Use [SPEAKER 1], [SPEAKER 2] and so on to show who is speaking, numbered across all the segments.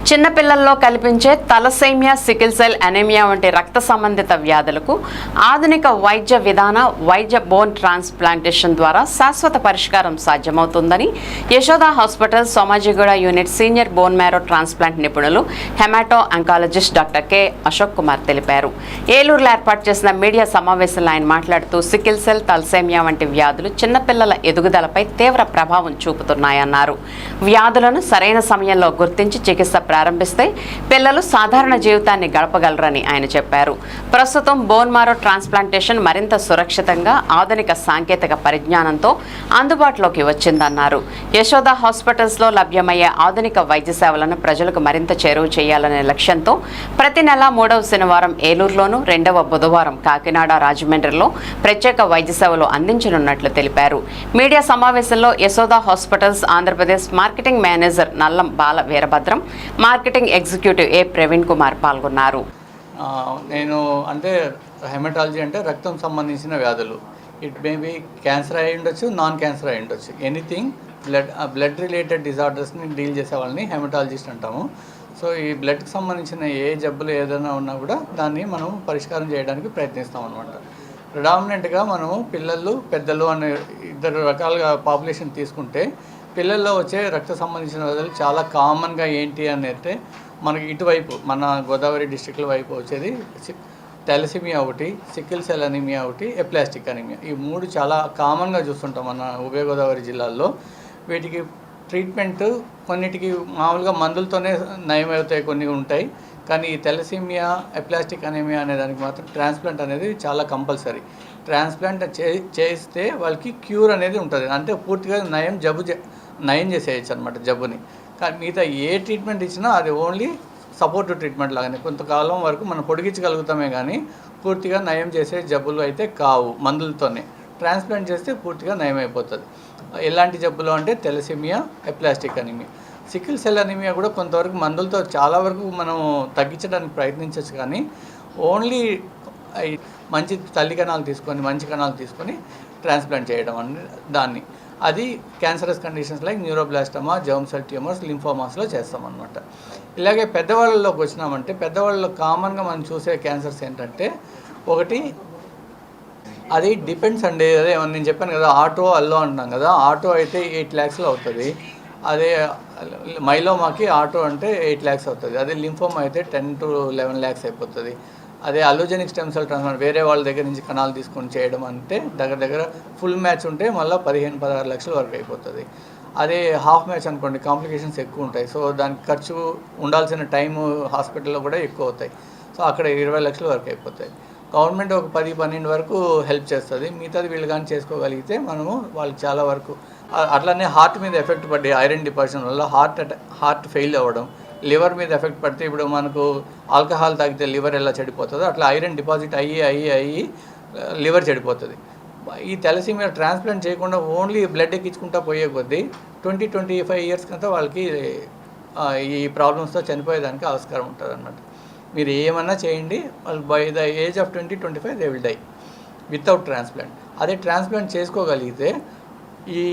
[SPEAKER 1] చిన్నపిల్లల్లో కల్పించే thalassemia, sickle cell anaemia వంటి రక్త సంబంధిత వ్యాధులకు ఆధునిక వైద్య విధాన బోన్ ట్రాన్స్ప్లాంటేషన్ ద్వారా శాశ్వత పరిష్కారం సాధ్యమవుతుందని Yashoda hospital Somajiguda unit senior bone marrow transplant నిపుణులు haemato oncologist doctor K Ashok Kumar తెలిపారు. ఏలూరులో ఏర్పాటు చేసిన మీడియా సమావేశంలో ఆయన మాట్లాడుతూ సికిల్ సెల్, తలసేమియా వంటి వ్యాధులు చిన్నపిల్లల ఎదుగుదలపై తీవ్ర ప్రభావం చూపుతున్నాయన్నారు. వ్యాధులను సరైన సమయంలో గుర్తించి చికిత్స ప్రారంభిస్తే పిల్లలు సాధారణ జీవితాన్ని గడపగలరని ఆయన చెప్పారు. ప్రస్తుతం బోన్ మ్యారో ట్రాన్స్ప్లాంటేషన్ మరింత సురక్షితంగా ఆధునిక సాంకేతిక పరిజ్ఞానంతో అందుబాటులోకి వచ్చిందన్నారు. యశోద హాస్పిటల్స్లో లభ్యమయ్యే ఆధునిక వైద్య సేవలను ప్రజలకు మరింత చేరువ చేయాలనే లక్ష్యంతో ప్రతి నెల 3వ శనివారం ఏలూరులోను, 2వ బుధవారం కాకినాడ, రాజమండ్రిలో ప్రత్యేక వైద్య సేవలు అందించనున్నట్లు తెలిపారు. మీడియా సమావేశంలో Yashoda hospitals Andhra Pradesh marketing manager Nallam Bala Veerabhadram, marketing executive A Praveen Kumar పాల్గొన్నారు.
[SPEAKER 2] నేను అంటే హెమటాలజీ అంటే రక్తం సంబంధించిన వ్యాధులు. ఇట్ మే బి క్యాన్సర్ అయి ఉండొచ్చు, నాన్ క్యాన్సర్ అయి ఉండొచ్చు. ఎనీథింగ్ బ్లడ్ రిలేటెడ్ డిజార్డర్స్ని డీల్ చేసే వాళ్ళని హెమటాలజిస్ట్ అంటాము. సో ఈ బ్లడ్కి సంబంధించిన ఏ జబ్బులు ఏదైనా ఉన్నా కూడా దాన్ని మనం పరిష్కారం చేయడానికి ప్రయత్నిస్తాం అనమాట. ప్రిడామినెంట్గా మనము పిల్లలు, పెద్దలు అనే ఇద్దరు రకాలుగా పాపులేషన్ తీసుకుంటే పిల్లల్లో వచ్చే రక్త సంబంధించిన వ్యాధులు చాలా కామన్గా ఏంటి అని అయితే మనకి ఇటువైపు మన గోదావరి డిస్ట్రిక్ట్ల వైపు వచ్చేది థాలసీమియా ఒకటి, సికిల్ సెల్ అనీమియా ఒకటి, ఎప్లాస్టిక్ అనీమియా. ఈ మూడు చాలా కామన్గా చూస్తుంటాం మన ఉభయ గోదావరి జిల్లాల్లో. వీటికి ట్రీట్మెంట్ కొన్నిటికి మామూలుగా మందులతోనే నయమవుతాయి, కొన్ని ఉంటాయి. కానీ ఈ థాలసీమియా, ఎప్లాస్టిక్ అనీమియా అనే దానికి మాత్రం ట్రాన్స్ప్లాంట్ అనేది చాలా కంపల్సరీ. ట్రాన్స్ప్లాంట్ చేస్తే వాళ్ళకి క్యూర్ అనేది ఉంటుంది, అంటే పూర్తిగా నయం చేసేయచ్చు అనమాట జబ్బుని. కానీ మిగతా ఏ ట్రీట్మెంట్ ఇచ్చినా అది ఓన్లీ సపోర్టివ్ ట్రీట్మెంట్ లాగానే కొంతకాలం వరకు మనం పొడిగించగలుగుతామే, కానీ పూర్తిగా నయం చేసే జబ్బులు అయితే కావు మందులతోనే. ట్రాన్స్ప్లాంట్ చేస్తే పూర్తిగా నయం అయిపోతుంది. ఎలాంటి జబ్బులు అంటే thalassaemia, aplastic anaemia. Sickle cell anaemia కూడా కొంతవరకు మందులతో చాలా వరకు మనం తగ్గించడానికి ప్రయత్నించవచ్చు, కానీ ఓన్లీ మంచి తల్లి కణాలు తీసుకొని, మంచి కణాలు తీసుకొని ట్రాన్స్ప్లాంట్ చేయడం అనేది దాన్ని అది cancerous conditions like neuroblastoma, germ cell tumours, లింఫోమాస్లో చేస్తామన్నమాట. ఇలాగే పెద్దవాళ్ళలోకి వచ్చినామంటే పెద్దవాళ్ళలో కామన్గా మనం చూసే క్యాన్సర్స్ ఏంటంటే ఒకటి అది డిపెండ్స్ అండి. అదే నేను చెప్పాను కదా, ఆటో అల్లో అంటున్నాం కదా. ఆటో అయితే 8 lakhsలో అవుతుంది. అదే మైలోమాకి ఆటో అంటే 8 lakhs అవుతుంది. అదే లింఫోమా అయితే 10 to 11 lakhs అయిపోతుంది. అదే అలోజెనిక్ స్టెమ్ సెల్ ట్రాన్స్ప్లాంట్ వేరే వాళ్ళ దగ్గర నుంచి కణాలు తీసుకొని చేయడం అంటే దగ్గర ఫుల్ మ్యాచ్ ఉంటే మళ్ళీ 15-16 లక్షల వరకు అయిపోతుంది. అదే హాఫ్ మ్యాచ్ అనుకోండి, కాంప్లికేషన్స్ ఎక్కువ ఉంటాయి. సో దానికి ఖర్చు ఉండాల్సిన టైము హాస్పిటల్లో కూడా ఎక్కువ అవుతాయి. సో అక్కడ 20 లక్షల వరకు అయిపోతాయి. గవర్నమెంట్ ఒక 10-12 వరకు హెల్ప్ చేస్తుంది. మిగతాది వీళ్ళు కానీ చేసుకోగలిగితే మనము వాళ్ళకి చాలా వరకు. అట్లనే హార్ట్ మీద ఎఫెక్ట్ పడి ఐరన్ డిపాజిషన్ వల్ల హార్ట్ ఫెయిల్ అవ్వడం, లివర్ మీద ఎఫెక్ట్ పడితే ఇప్పుడు మనకు ఆల్కహాల్ తాగితే లివర్ ఎలా చెడిపోతుందో అట్లా ఐరన్ డిపాజిట్ అయ్యి లివర్ చెడిపోతుంది. ఈ థాలసీమియా ట్రాన్స్ప్లాంట్ చేయకుండా ఓన్లీ బ్లడ్ ఎక్కించుకుంటా పోయే కొద్దీ 20-25 years కంతా వాళ్ళకి ఈ ప్రాబ్లమ్స్తో చనిపోయేదానికి ఆస్కారం ఉంటుంది అన్నమాట. మీరు ఏమన్నా చేయండి, వాళ్ళు by the age of 20-25 they will die without transplant. అదే ట్రాన్స్ప్లాంట్ చేసుకోగలిగితే ఈ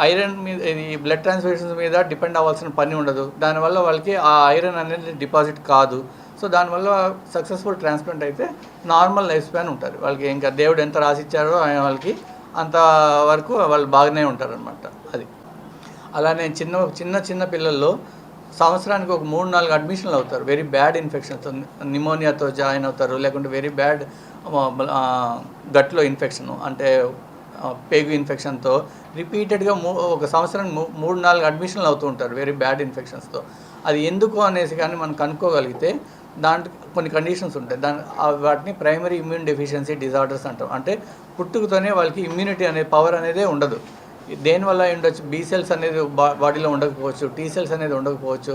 [SPEAKER 2] ఐరన్ మీద, ఈ బ్లడ్ ట్రాన్స్ఫ్యూషన్స్ మీద డిపెండ్ అవ్వాల్సిన పని ఉండదు. దానివల్ల వాళ్ళకి ఆ ఐరన్ అనేది డిపాజిట్ కాదు. సో దానివల్ల సక్సెస్ఫుల్ ట్రాన్స్ప్లాంట్ అయితే నార్మల్ లైఫ్ స్పాన్ ఉంటారు వాళ్ళకి. ఇంకా దేవుడు ఎంత రాసిచ్చారో వాళ్ళకి అంత వరకు వాళ్ళు బాగానే ఉంటారు అనమాట. అది అలానే చిన్న పిల్లల్లో సంవత్సరానికి ఒక 3-4 అడ్మిషన్లు అవుతారు. వెరీ బ్యాడ్ ఇన్ఫెక్షన్స్, నిమోనియాతో జాయిన్ అవుతారు, లేకుంటే వెరీ బ్యాడ్ గట్లో ఇన్ఫెక్షను అంటే పేగు ఇన్ఫెక్షన్తో రిపీటెడ్గా ఒక సంవత్సరానికి 3-4 అడ్మిషన్లు అవుతూ ఉంటారు వెరీ బ్యాడ్ ఇన్ఫెక్షన్స్తో. అది ఎందుకు అనేసి కానీ మనం కనుక్కోగలిగితే దాంట్లో కొన్ని కండిషన్స్ ఉంటాయి. వాటిని ప్రైమరీ ఇమ్యూన్ డెఫిషియన్సీ డిజార్డర్స్ అంటాం. అంటే పుట్టుకతోనే వాళ్ళకి ఇమ్యూనిటీ అనే పవర్ అనేది ఉండదు. దేనివల్ల ఉండొచ్చు, బీ సెల్స్ అనేది బాడీలో ఉండకపోవచ్చు, టీ సెల్స్ అనేది ఉండకపోవచ్చు,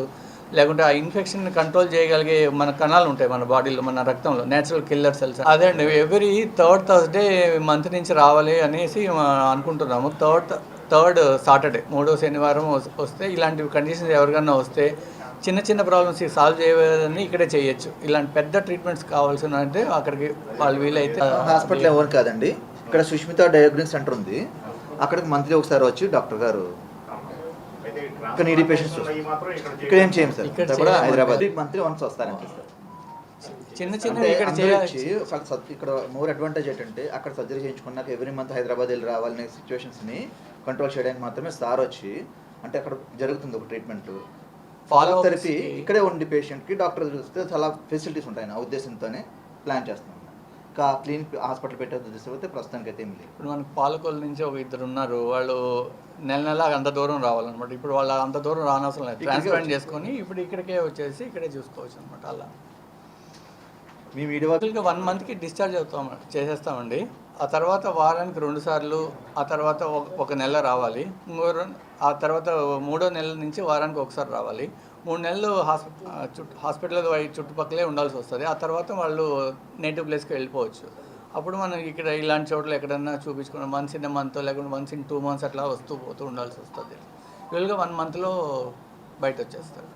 [SPEAKER 2] లేకుంటే ఆ ఇన్ఫెక్షన్ కంట్రోల్ చేయగలిగే మన కణాలు ఉంటాయి మన బాడీలో, మన రక్తంలో, నేచురల్ కిల్లర్ సెల్స్. అదే అండి, ఎవ్రీ థర్డ్ థర్స్డే మంత్ నుంచి రావాలి అనేసి అనుకుంటున్నాము. థర్డ్ సాటర్డే, 3వ శనివారం వస్తే ఇలాంటి కండిషన్స్ ఎవరికన్నా వస్తే చిన్న ప్రాబ్లమ్స్ సాల్వ్ చేయదని ఇక్కడే చేయొచ్చు. ఇలాంటి పెద్ద ట్రీట్మెంట్స్ కావాల్సిన అంటే అక్కడికి వాళ్ళు వీలైతే.
[SPEAKER 3] హాస్పిటల్ ఎవరు కాదండి, ఇక్కడ సుష్మిత డయాగ్నోస్టిక్ సెంటర్ ఉంది. అక్కడికి మంత్లీ ఒకసారి వచ్చి డాక్టర్ గారు ఇక్కడ నీడీ పేషెంట్స్ ఇక్కడ ఏం చేయం సార్,
[SPEAKER 2] ఇక్కడ
[SPEAKER 3] ఇక్కడ కూడా
[SPEAKER 2] చేయము.
[SPEAKER 3] హైదరాబాద్ మంత్లీ వన్స్ వస్తారంటే సార్.
[SPEAKER 2] చిన్న
[SPEAKER 3] అంటే
[SPEAKER 2] చిన్న ఇక్కడ
[SPEAKER 3] అందరూ
[SPEAKER 2] చేయొచ్చు.
[SPEAKER 3] వచ్చి ఇక్కడ మోర్ అడ్వాంటేజ్ ఏంటంటే అక్కడ సర్జరీ చేయించుకున్నాక ఎవ్రీ మంత్ హైదరాబాద్ వెళ్ళి రావాలనే సిచ్యువేషన్స్ని కంట్రోల్ చేయడానికి మాత్రమే సార్ వచ్చి, అంటే అక్కడ జరుగుతుంది ఒక ట్రీట్మెంట్ ఫాలో థెరపీ ఇక్కడే ఉండి పేషెంట్కి డాక్టర్ చూస్తే చాలా ఫెసిలిటీస్ ఉంటాయి నా ఉద్దేశంతోనే ప్లాన్ చేస్తున్నాం. ఇంకా క్లినిక్ హాస్పిటల్ పెట్టే ఉద్దేశం అయితే ప్రస్తుతానికి అయితే ఏం లేదు.
[SPEAKER 2] ఇప్పుడు మనకు పాలకొల్లు నుంచి ఒక ఇద్దరు ఉన్నారు, వాళ్ళు నెల అంత దూరం రావాలన్నమాట. ఇప్పుడు వాళ్ళు అంత దూరం రానవసరం లేదు, ట్రాన్స్ప్లాంట్ చేసుకొని ఇప్పుడు ఇక్కడికే వచ్చేసి ఇక్కడే చూసుకోవచ్చు అనమాట. అలా
[SPEAKER 3] మీ వీడియో
[SPEAKER 2] 1 మంత్కి డిశ్చార్జ్ చేసేస్తామండి. ఆ తర్వాత వారానికి 2 సార్లు, ఆ తర్వాత ఒక నెల రావాలి. ఆ తర్వాత 3వ నెల నుంచి వారానికి ఒకసారి రావాలి. 3 నెలలు హాస్పిటల్ చుట్టుపక్కలే ఉండాల్సి వస్తుంది. ఆ తర్వాత వాళ్ళు నేటివ్ ప్లేస్కి వెళ్ళిపోవచ్చు. అప్పుడు మనం ఇక్కడ ఇలాంటి చోట్ల ఎక్కడన్నా చూపించుకున్నాం వన్స్ ఇన్ మంత్ లేకుంటే వన్స్ ఇన్ 2 మంత్స్ అట్లా వస్తూ పోతూ ఉండాల్సి వస్తుంది. యూజువల్గా 1 మంత్లో బయట వచ్చేస్తారు.